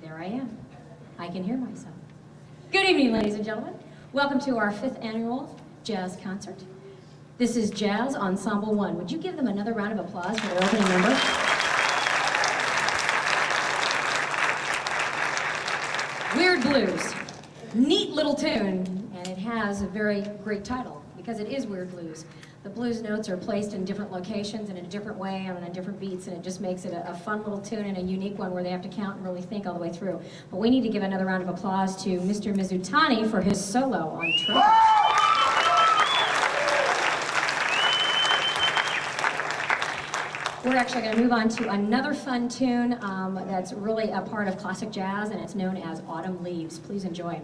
There I am. I can hear myself. Good evening, ladies and gentlemen. Welcome to our 5th annual jazz concert. This is Jazz Ensemble 1. Would you give them another round of applause for their opening number? Weird Blues. Neat little tune, and it has a very great title because it is Weird Blues. The blues notes are placed in different locations and in a different way and on different beats, and it just makes it a fun little tune and a unique one where they have to count and really think all the way through. But we need to give another round of applause to Mr. Mizutani for his solo on trumpet. We're actually going to move on to another fun tune that's really a part of classic jazz, and it's known as Autumn Leaves. Please enjoy.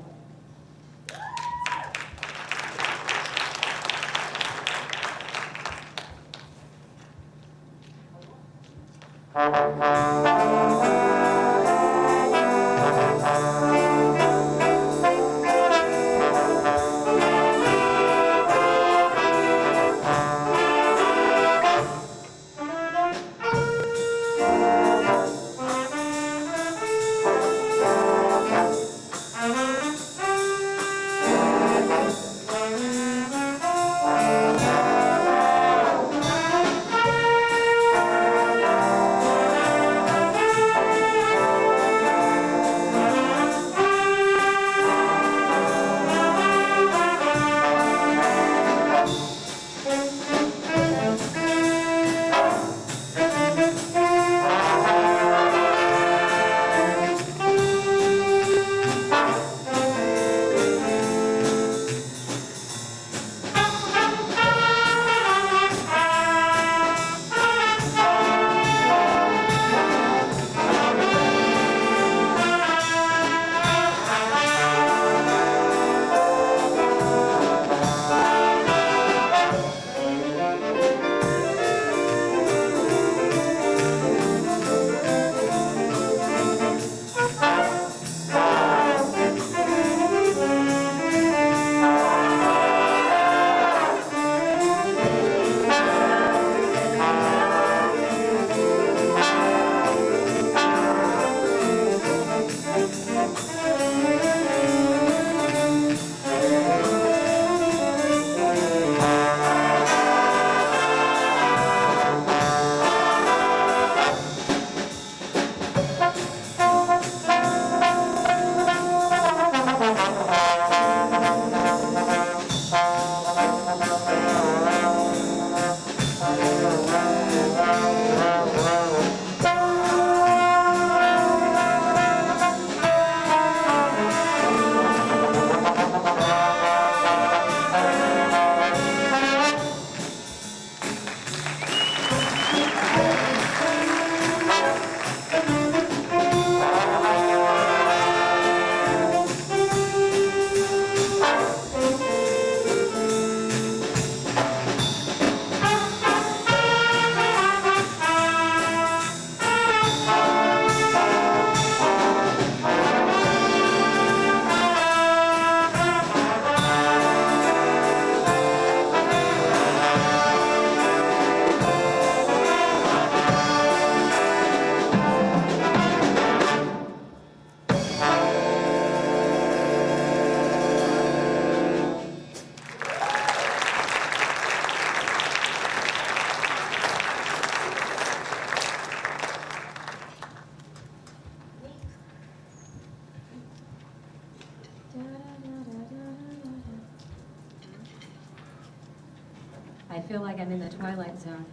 feel like I'm in the Twilight Zone.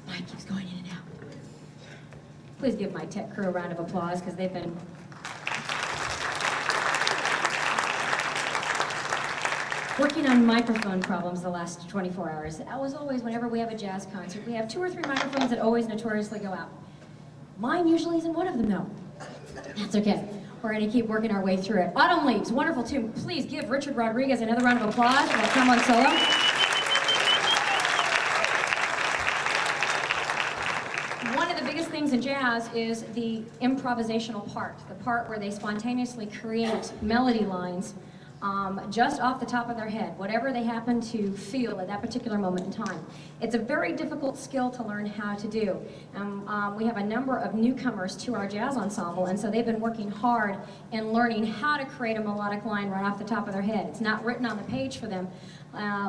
Mike keeps going in and out. Please give my tech crew a round of applause because they've been working on microphone problems the last 24 hours. That was always whenever we have a jazz concert. We have 2 or 3 microphones that always notoriously go out. Mine usually isn't one of them though. That's okay. We're going to keep working our way through it. Autumn Leaves, wonderful tune. Please give Richard Rodriguez another round of applause for that trombone solo. One of the biggest things in jazz is the improvisational part, the part where they spontaneously create melody lines just off the top of their head, whatever they happen to feel at that particular moment in time. It's a very difficult skill to learn how to do. We have a number of newcomers to our jazz ensemble, and so they've been working hard in learning how to create a melodic line right off the top of their head. It's not written on the page for them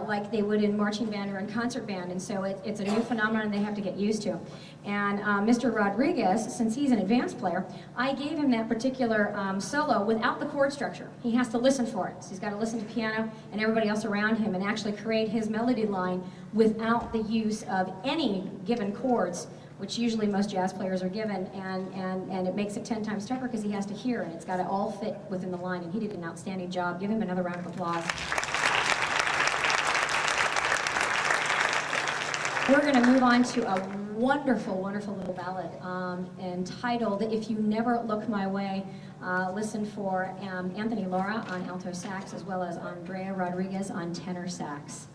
like they would in marching band or in concert band, and so it's a new phenomenon they have to get used to. And Mr. Rodriguez, since he's an advanced player, I gave him that particular solo without the chord structure. He has to listen for it. So he's got to listen to piano and everybody else around him and actually create his melody line without the use of any given chords, which usually most jazz players are given, and it makes it 10 times tougher because he has to hear, and it's got to all fit within the line, and he did an outstanding job. Give him another round of applause. We're going to move on to a wonderful, wonderful little ballad entitled If You Never Look My Way. Listen for Anthony Laura on alto sax as well as Andrea Rodriguez on tenor sax.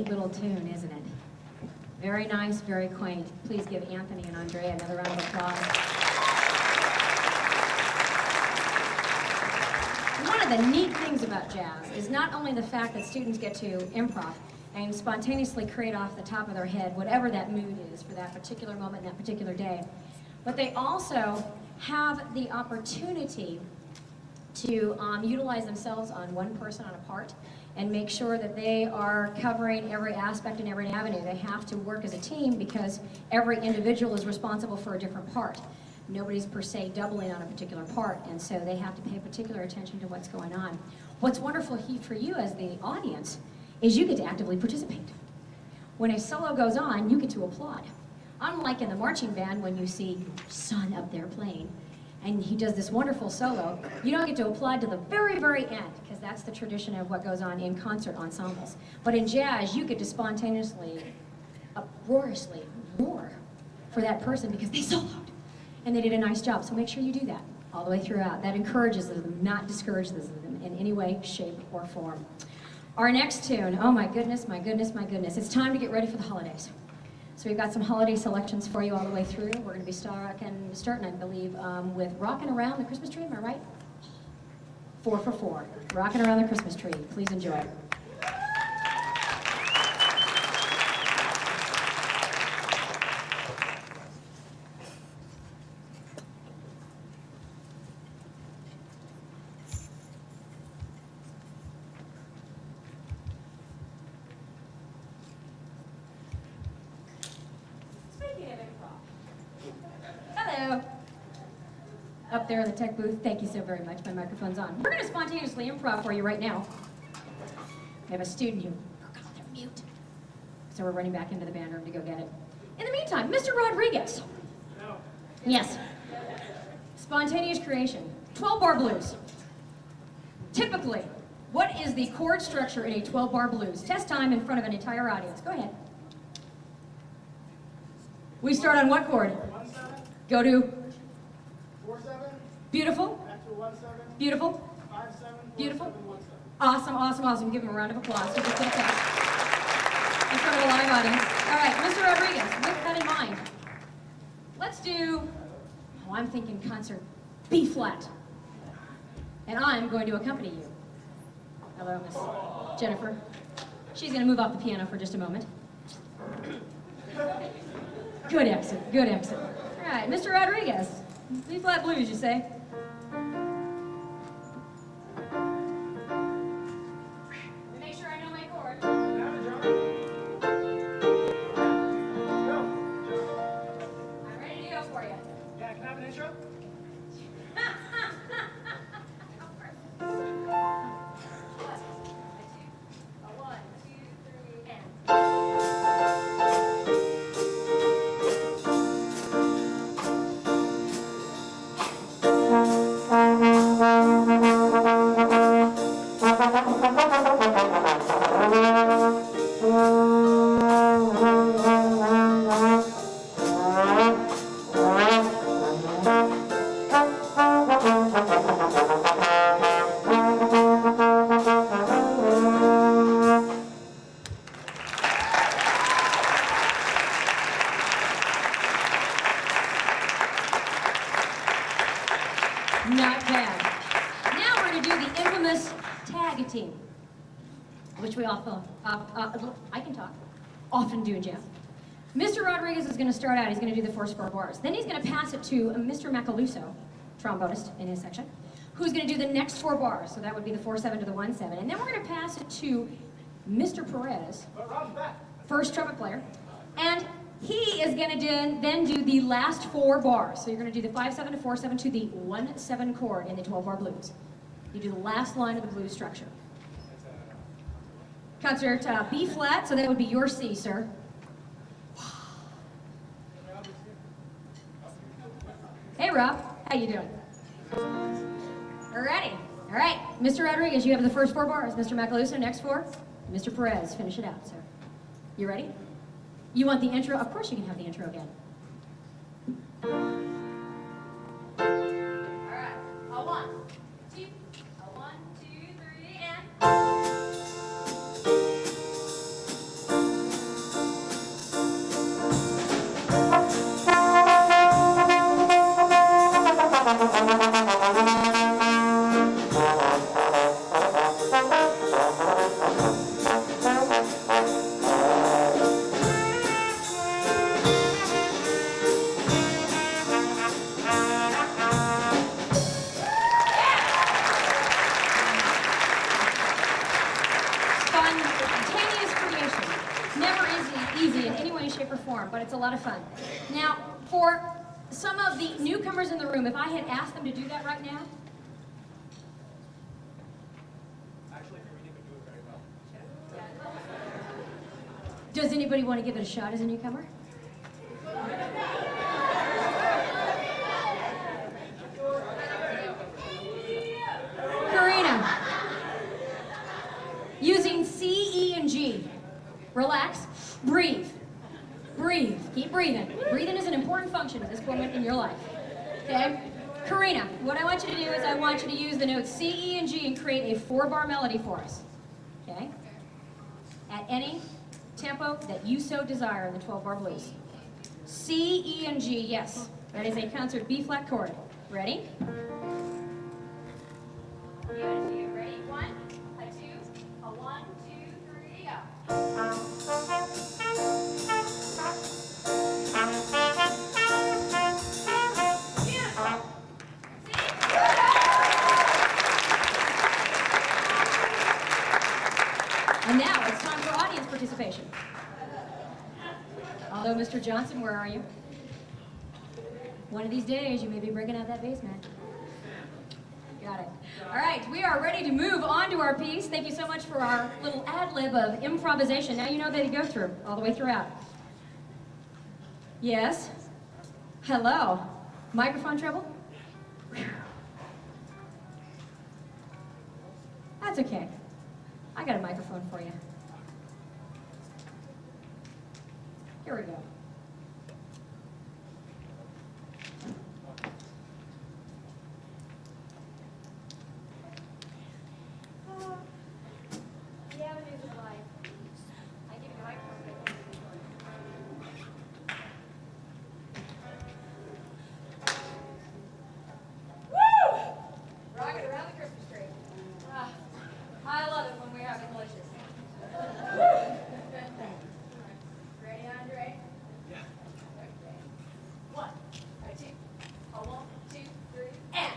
neat little tune, isn't it? Very nice, very quaint. Please give Anthony and Andrea another round of applause. One of the neat things about jazz is not only the fact that students get to improv and spontaneously create off the top of their head whatever that mood is for that particular moment, that particular day, but they also have the opportunity to utilize themselves on one person on a part and make sure that they are covering every aspect and every avenue. They have to work as a team because every individual is responsible for a different part. Nobody's per se doubling on a particular part, and so they have to pay particular attention to what's going on. What's wonderful for you as the audience is you get to actively participate. When a solo goes on, you get to applaud. Unlike in the marching band when you see Son up there playing, and he does this wonderful solo, you don't get to applaud to the very, very end, because that's the tradition of what goes on in concert ensembles. But in jazz, you get to spontaneously, uproariously roar for that person because they soloed, and they did a nice job. So make sure you do that all the way throughout. That encourages them, not discourages them in any way, shape, or form. Our next tune, oh my goodness, my goodness, my goodness. It's time to get ready for the holidays. So we've got some holiday selections for you all the way through. We're going to be starting, I believe, with Rockin' Around the Christmas Tree, am I right? 4 for 4. Rockin' Around the Christmas Tree. Please enjoy. Up there in the tech booth, thank you so very much. My microphone's on. We're going to spontaneously improv for you right now. We have a student who forgot their mute, so we're running back into the band room to go get it. In the meantime, Mr. Rodriguez. No. Yes. Spontaneous creation. 12-bar blues. Typically, what is the chord structure in a 12-bar blues? Test time in front of an entire audience. Go ahead. We start on what chord? 1/7. Go to 4/7. Beautiful. After 1/7. Beautiful. 5/7. Beautiful. 4/7, 1/7. Awesome, awesome, awesome. Give him a round of applause. Give it to the test. In front of a live audience. All right, Mr. Rodriguez, with that in mind, let's do, oh, I'm thinking concert B flat. And I'm going to accompany you. Hello, Miss Jennifer. She's going to move off the piano for just a moment. Good exit, good exit. All right, Mr. Rodriguez, B flat blues, you say? Make sure I know my chord. I'm ready to go for you. Yeah, can I have an intro? Not bad. Now we're going to do the infamous tag team, which we often, I can talk, often do in jazz. Mr. Rodriguez is going to start out, he's going to do the first 4 bars. Then he's going to pass it to Mr. Macaluso, trombonist in his section, who's going to do the next 4 bars. So that would be the 4/7 to the 1/7. And then we're going to pass it to Mr. Perez, first trumpet player, and he is going to then do the last 4 bars. So you're going to do the 5/7 to 4/7 to the 1/7 chord in the 12-bar blues. You do the last line of the blues structure. Concert B flat, so that would be your C, sir. Hey, Rob, how you doing? Alrighty, all right. Mr. Rodriguez, you have the first 4 bars. Mr. Macaluso, next 4. Mr. Perez, finish it out, sir. You ready? You want the intro? Of course you can have the intro again. All right, a 1, 2, a 1, 2, 3, and... easy in any way, shape, or form, but it's a lot of fun. Now, for some of the newcomers in the room, if I had asked them to do that right now, Actually, Karina could do it very well. does anybody want to give it a shot as a newcomer? Karina, using C, E, and G. Relax, breathe, breathe, keep breathing. Breathing is an important function at this moment in your life, okay? Karina, what I want you to do is I want you to use the notes C, E, and G and create a 4-bar melody for us, okay? At any tempo that you so desire in the 12-bar blues. C, E, and G, yes. That is a concert B-flat chord. Ready? Ready? 1, a 2, a 1, 2, 3, go. And now it's time for audience participation. Although, Mr. Johnson, where are you? One of these days, you may be breaking out that bass, man. Got it. All right, we are ready to move on to our piece. Thank you so much for our little ad-lib of improvisation. Now you know that to go through, all the way throughout. Yes? Hello? Microphone trouble? That's okay. I got a microphone for you. Here we go. I love it when we're having delicious. Ready, Andre? Yeah. Okay. 1, a 2, a 1, 2, 3, and.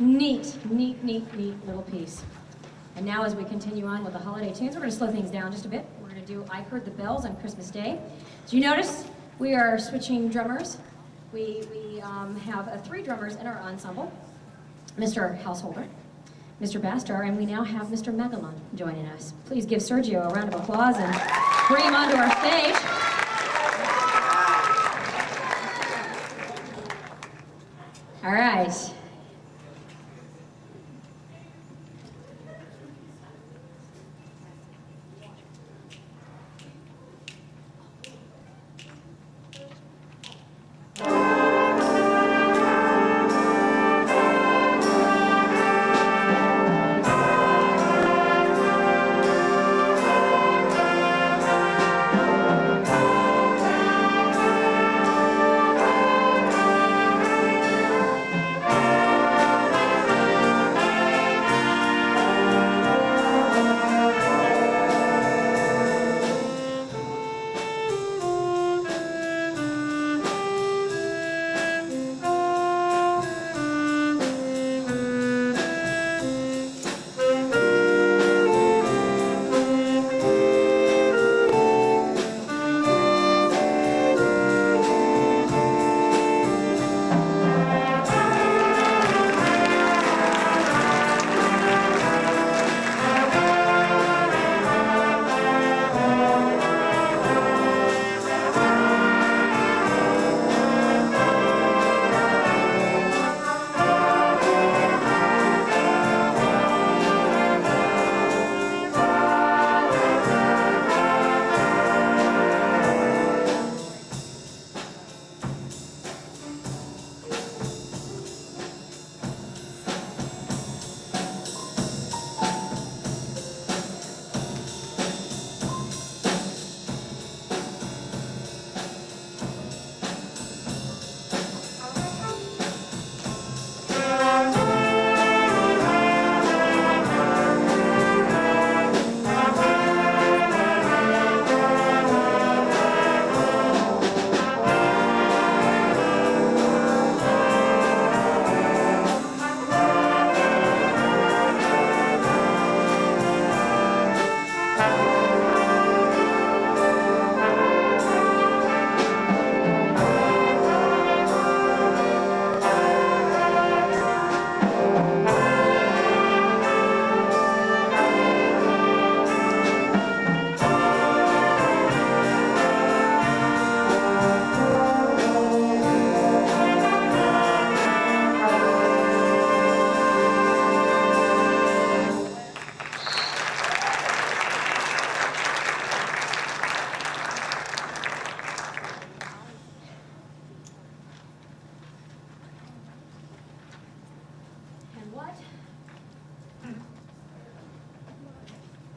Neat, neat, neat, neat little piece. And now as we continue on with the holiday tunes, we're going to slow things down just a bit. We're going to do I Heard the Bells on Christmas Day. So you notice we are switching drummers. We have 3 drummers in our ensemble. Mr. Householder, Mr. Bastar, and we now have Mr. Megalon joining us. Please give Sergio a round of applause and bring him onto our stage. All right.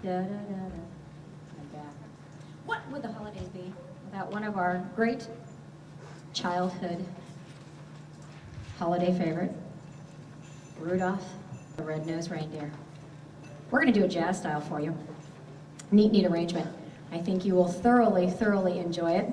Da, da, da, da. I'm back. What would the holidays be without one of our great childhood holiday favorite, Rudolph the Red-Nosed Reindeer? We're going to do a jazz style for you. Neat arrangement. I think you will thoroughly enjoy it.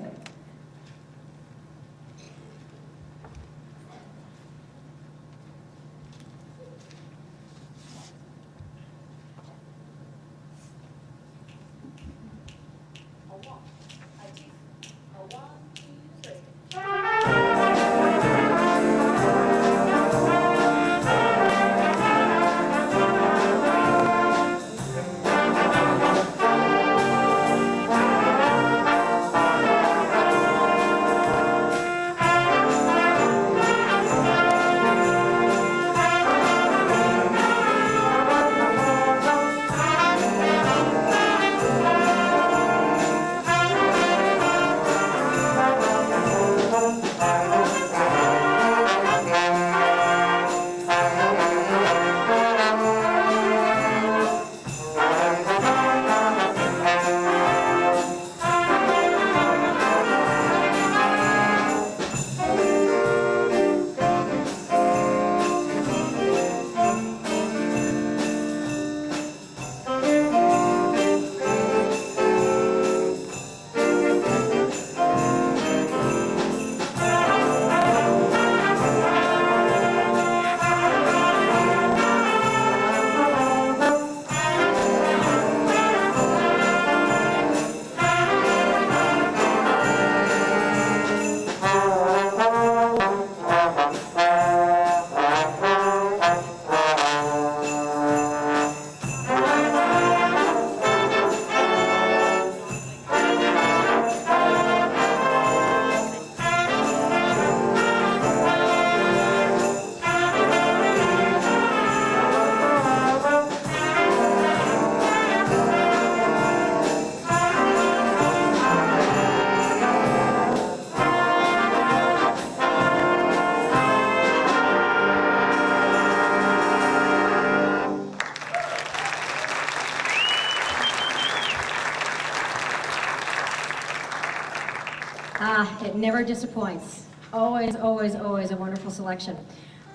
It never disappoints. Always a wonderful selection.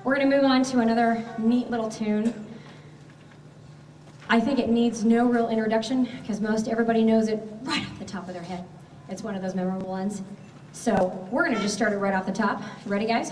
We're going to move on to another neat little tune. I think it needs no real introduction because most everybody knows it right off the top of their head. It's one of those memorable ones. So we're going to just start it right off the top. Ready, guys?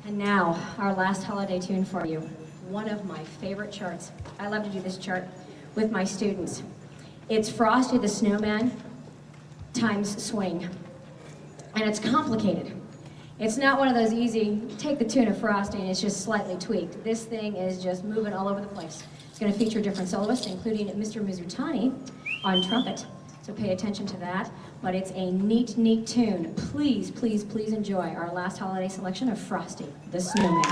And now, our last holiday tune for you. One of my favorite charts. I love to do this chart with my students. It's Frosty the Snowman times swing. And it's complicated. It's not one of those easy, take the tune of Frosty and it's just slightly tweaked. This thing is just moving all over the place. It's going to feature different soloists, including Mr. Mizutani on trumpet. So pay attention to that. But it's a neat, neat tune. Please, please, please enjoy our last holiday selection of Frosty the Snowman.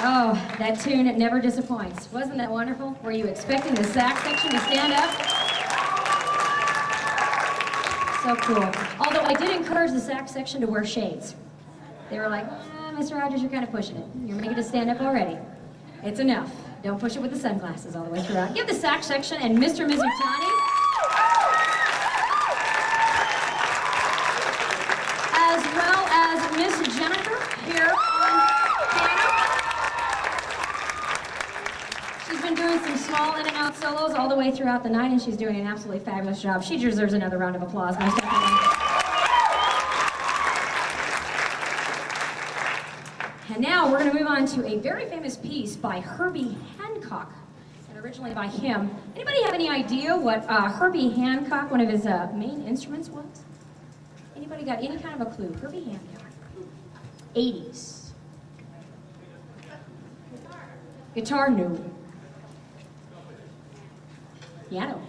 Oh, that tune, it never disappoints. Wasn't that wonderful? Were you expecting the sax section to stand up? So cool. Although I did encourage the sax section to wear shades. They were like, Mr. Rogers, you're kind of pushing it. You're making it stand up already. It's enough. Don't push it with the sunglasses all the way throughout. Give the sax section and Mr. Mizutani, as well as Miss Jennifer here on piano. small in and out solos all the way throughout the night, and she's doing an absolutely fabulous job. She deserves another round of applause, most definitely. And now we're going to move on to a very famous piece by Herbie Hancock, and originally by him. Anybody have any idea what Herbie Hancock, one of his main instruments, was? Anybody got any kind of a clue? Herbie Hancock. 80s. Guitar, no. Piano.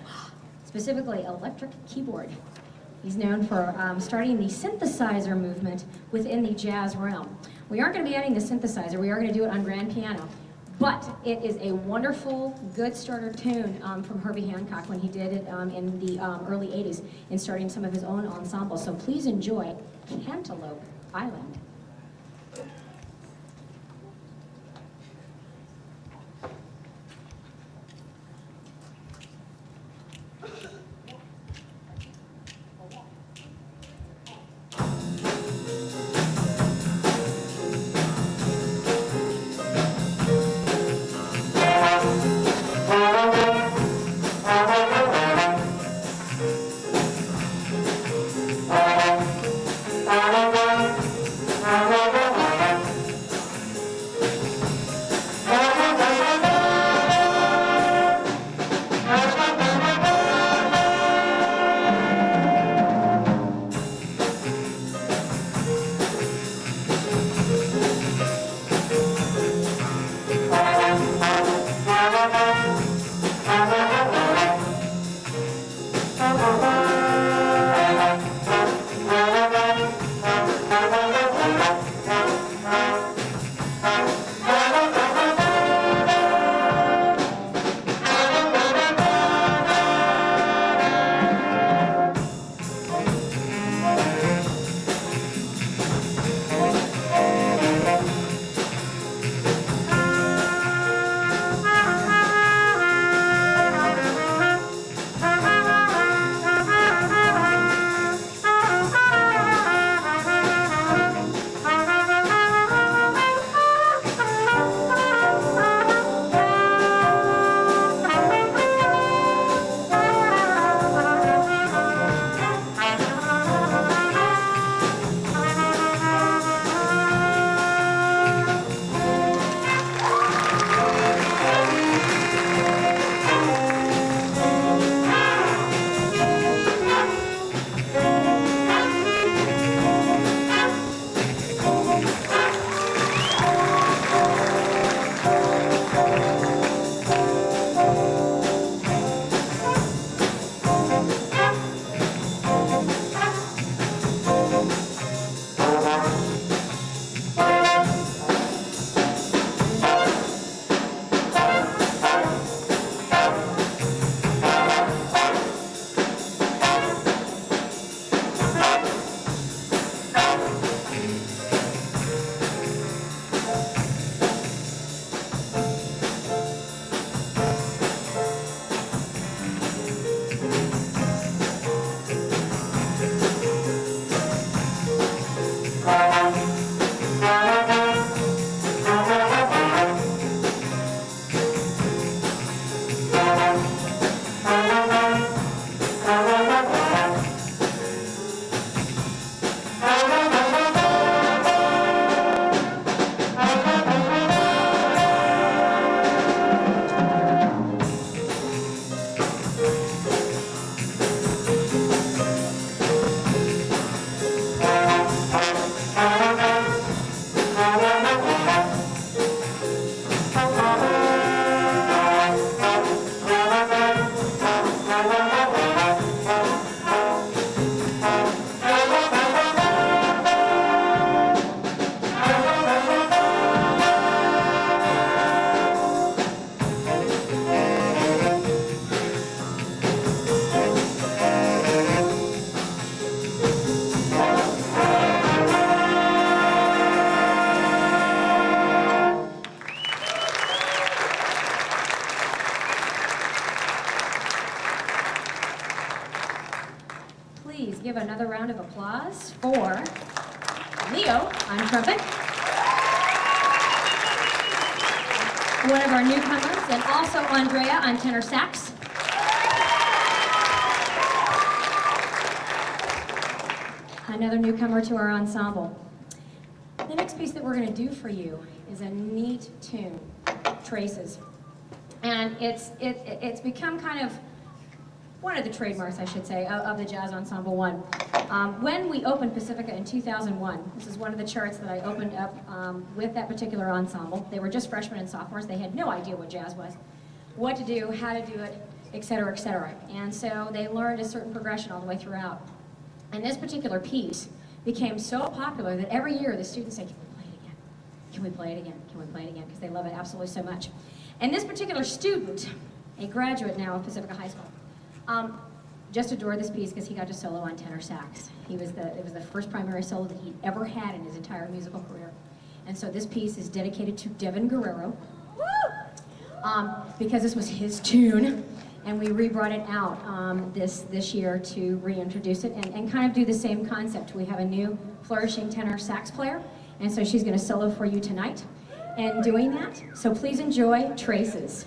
Specifically, electric keyboard. He's known for starting the synthesizer movement within the jazz realm. We aren't going to be adding the synthesizer. We are going to do it on grand piano. But it is a wonderful, good starter tune from Herbie Hancock when he did it in the early 80s in starting some of his own ensembles. So please enjoy Cantaloupe Island. Please give another round of applause for Leo on trumpet. one of our newcomers, and also Andrea on tenor sax. Another newcomer to our ensemble. The next piece that we're going to do for you is a neat tune, Traces. And it's become kind of one of the trademarks, I should say, of the Jazz Ensemble One. When we opened Pacifica in 2001, this is one of the charts that I opened up with that particular ensemble. They were just freshmen and sophomores. They had no idea what jazz was, what to do, how to do it, et cetera, et cetera. And so they learned a certain progression all the way throughout. And this particular piece became so popular that every year the students say, can we play it again? Can we play it again? Can we play it again? Because they love it absolutely so much. And this particular student, a graduate now of Pacifica High School, just adored this piece because he got to solo on tenor sax. It was the first primary solo that he'd ever had in his entire musical career. And so this piece is dedicated to Devin Guerrero, because this was his tune. And we re-brought it out this year to reintroduce it and kind of do the same concept. We have a new flourishing tenor sax player, and so she's going to solo for you tonight and doing that. So please enjoy Traces.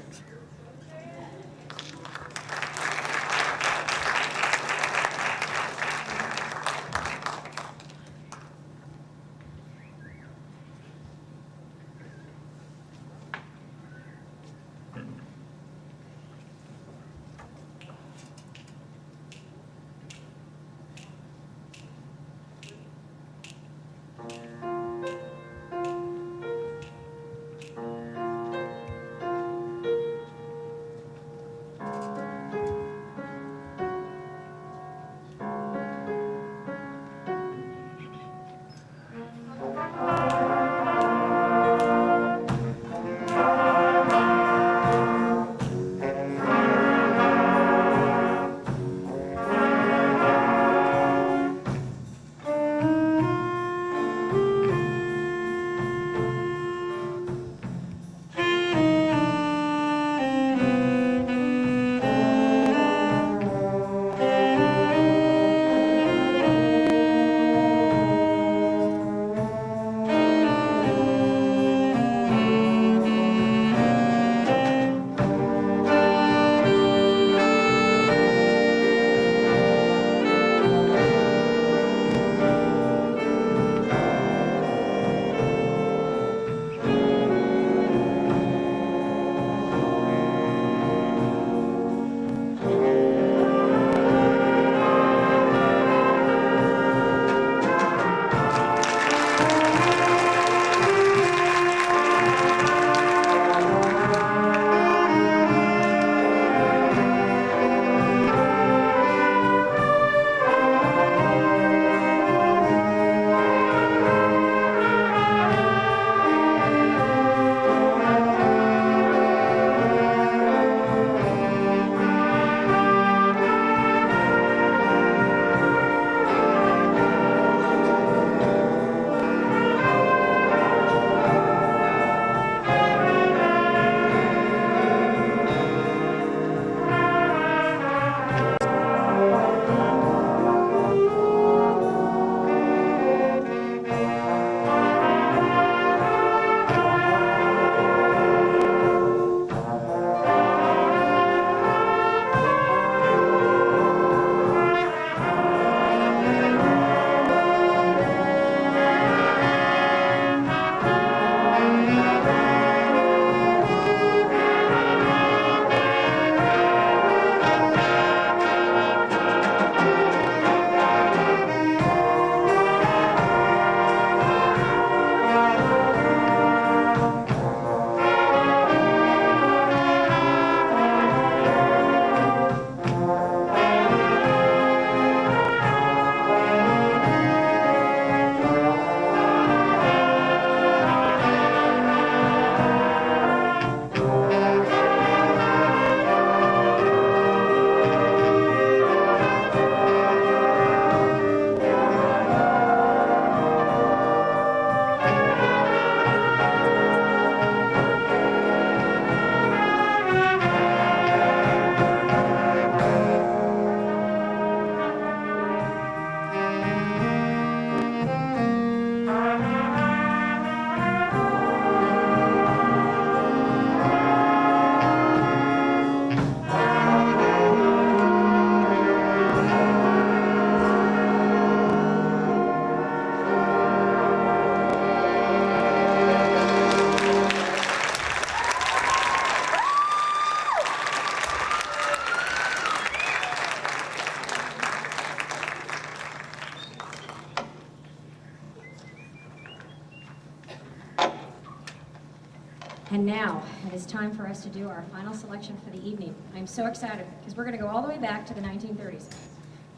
And now, it is time for us to do our final selection for the evening. I'm so excited because we're going to go all the way back to the 1930s.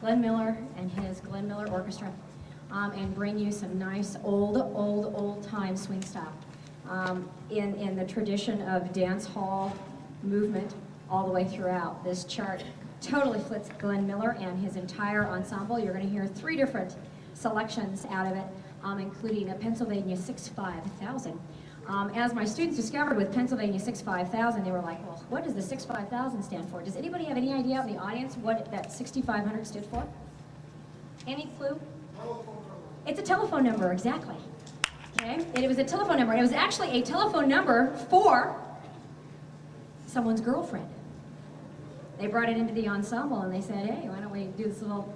Glenn Miller and his Glenn Miller Orchestra, and bring you some nice old time swing style. In the tradition of dance hall movement all the way throughout. This chart totally fits Glenn Miller and his entire ensemble. You're going to hear 3 different selections out of it, including a Pennsylvania 65000. As my students discovered with Pennsylvania 65000, they were like, well, what does the 65000 stand for? Does anybody have any idea out in the audience what that 6500 stood for? Any clue? It's a telephone number, exactly. Okay, it was a telephone number, and it was actually a telephone number for someone's girlfriend. They brought it into the ensemble, and they said, "Hey, why don't we do this little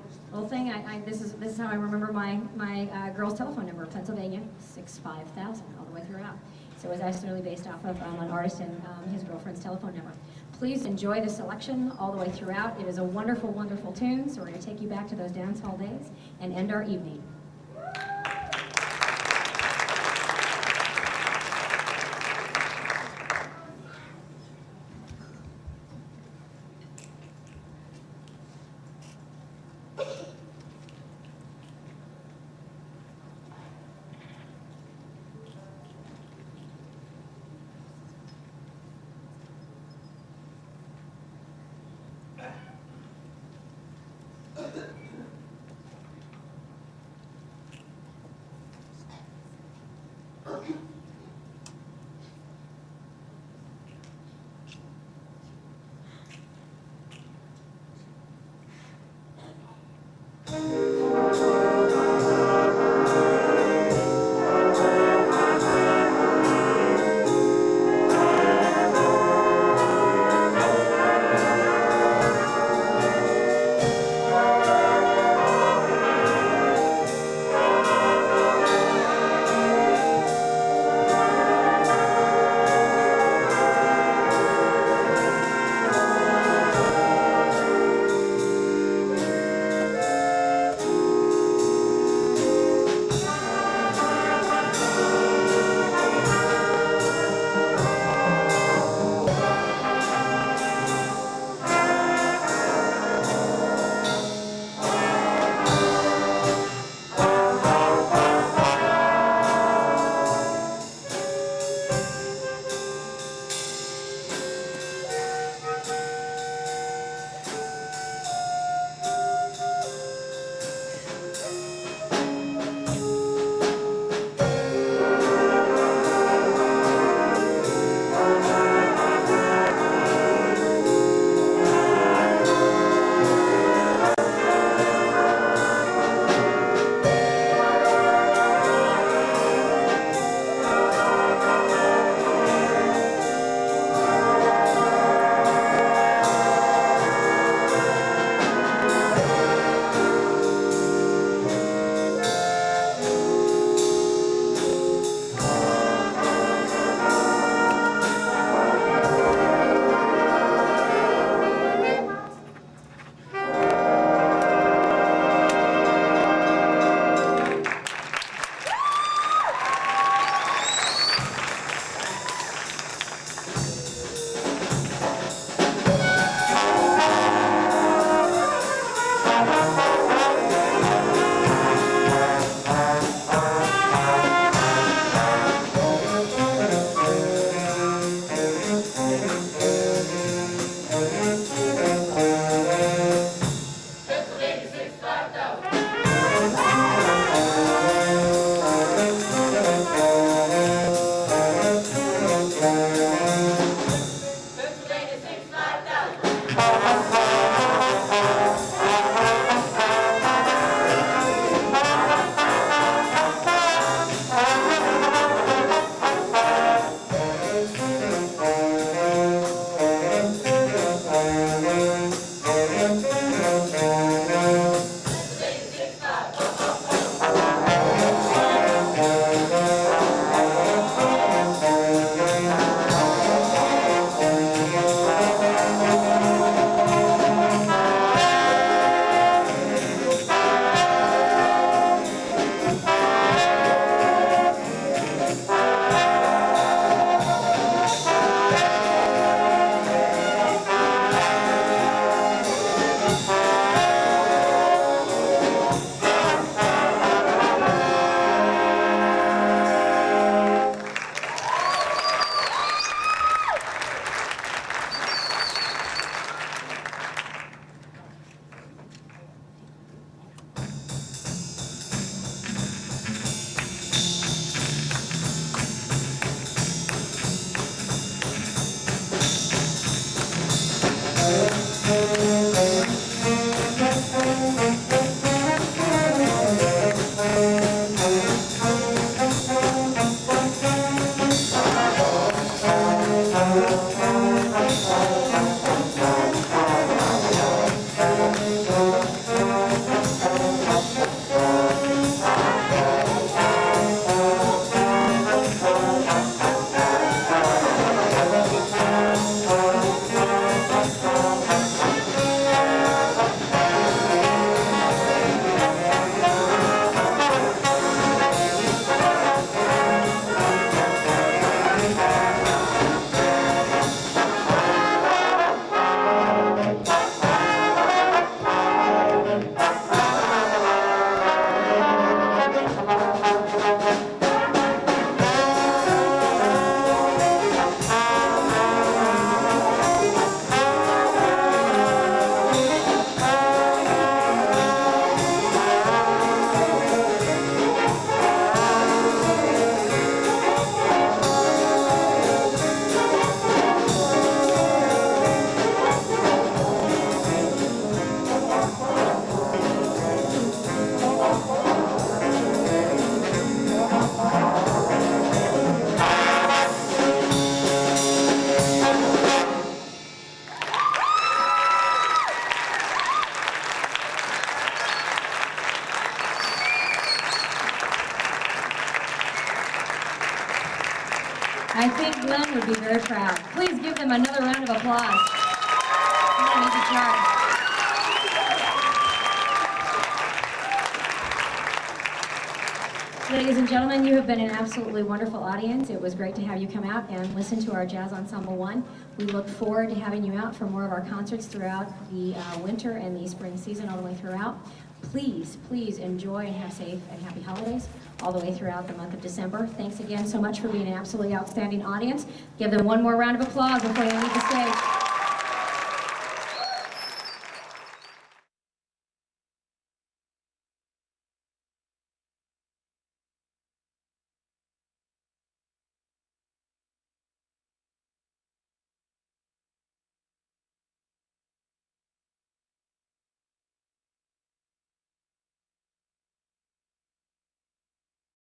thing? This is how I remember my girl's telephone number, Pennsylvania 65000, all the way throughout." So it was actually based off of an artist and his girlfriend's telephone number. Please enjoy the selection all the way throughout. It is a wonderful tune. So we're going to take you back to those dance hall days and end our evening. I think Glenn would be very proud. Please give them another round of applause. Glenn is a charge. Ladies and gentlemen, you have been an absolutely wonderful audience. It was great to have you come out and listen to our Jazz Ensemble 1. We look forward to having you out for more of our concerts throughout the winter and the spring season, all the way throughout. Please, please enjoy and have safe and happy holidays all the way throughout the month of December. Thanks again so much for being an absolutely outstanding audience. Give them one more round of applause before you leave the stage.